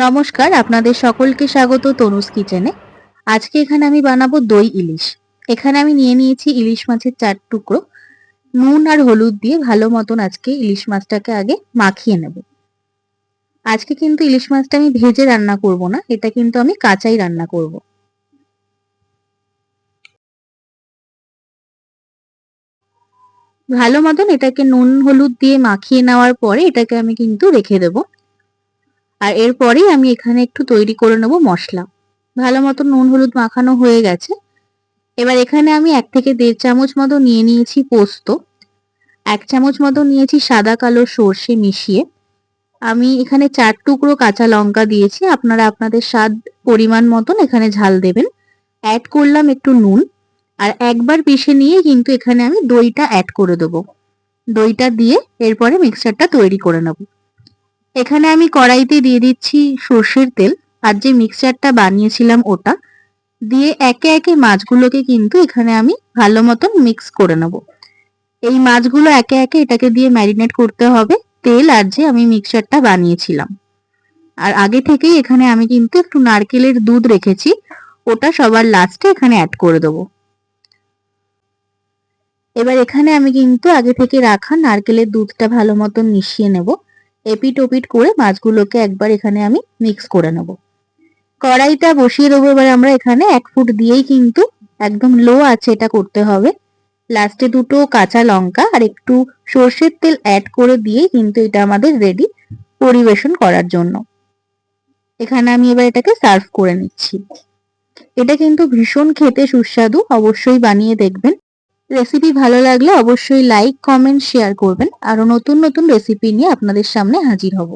নমস্কার, আপনাদের সকলকে স্বাগত তনুজ কিচেনে। আজকে এখানে আমি বানাবো দই ইলিশ। এখানে আমি নিয়ে নিয়েছি ইলিশ মাছের 4 টুকরো। নুন আর হলুদ দিয়ে ভালো মতন আজকে ইলিশ মাছটাকে আগে মাখিয়ে নেব। আজকে কিন্তু ইলিশ মাছটা আমি ভেজে রান্না করব না, এটা কিন্তু আমি কাঁচাই রান্না করব। ভালো মতন এটাকে নুন হলুদ দিয়ে মাখিয়ে নেওয়ার পরে এটাকে আমি কিন্তু রেখে দেব। আর এরপরেই আমি এখানে একটু তৈরি করে নেব মশলা। ভালো মতন নুন হলুদ মাখানো হয়ে গেছে। এবার এখানে আমি 1 থেকে 1.5 চামচ মতো নিয়ে নিয়েছি পোস্ত, 1 চামচ মতো নিয়েছি সাদা কালো সর্ষে মিশিয়ে, আমি এখানে 4 টুকরো কাঁচা লঙ্কা দিয়েছি, আপনারা আপনাদের স্বাদ পরিমাণ মতন এখানে ঝাল দেবেন। অ্যাড করলাম একটু নুন, আর একবার পিষে নিয়ে কিন্তু এখানে আমি দইটা অ্যাড করে দেবো। দইটা দিয়ে এরপরে মিক্সচারটা তৈরি করে নেব। এখানে আমি কড়াইতে দিয়ে দিচ্ছি সর্ষের তেল, আর যে মিক্সচারটা বানিয়েছিলাম ওটা দিয়ে একে একে মাছগুলোকে কিন্তু এখানে আমি ভালো মতন মিক্স করে নেব। এই মাছগুলো একে একে এটাকে দিয়ে ম্যারিনেট করতে হবে তেল আর যে আমি মিক্সচারটা বানিয়েছিলাম। আর আগে থেকেই এখানে আমি কিন্তু একটু নারকেলের দুধ রেখেছি, ওটা সবার লাস্টে এখানে অ্যাড করে দেবো। এবার এখানে আমি কিন্তু আগে থেকে রাখা নারকেলের দুধটা ভালো মতন মিশিয়ে নেব। এপিট ওপিট করে মাছগুলোকে একবার এখানে আমি মিক্স করে নেব। কড়াইটা বসিয়ে দেবো। এবার আমরা এখানে 1 ফুট দিয়েই কিন্তু একদম লো আছে এটা করতে হবে। লাস্টে দুটো কাঁচা লঙ্কা আর একটু সর্ষের তেল অ্যাড করে দিয়েই কিন্তু এটা আমাদের রেডি পরিবেশন করার জন্য। এখানে আমি এবার এটাকে সার্ভ করে নিচ্ছি। এটা কিন্তু ভীষণ খেতে সুস্বাদু, অবশ্যই বানিয়ে দেখবেন। রেসিপি ভালো লাগলে অবশ্যই লাইক কমেন্ট শেয়ার করবেন। আরো নতুন নতুন রেসিপি নিয়ে আপনাদের সামনে হাজির হব।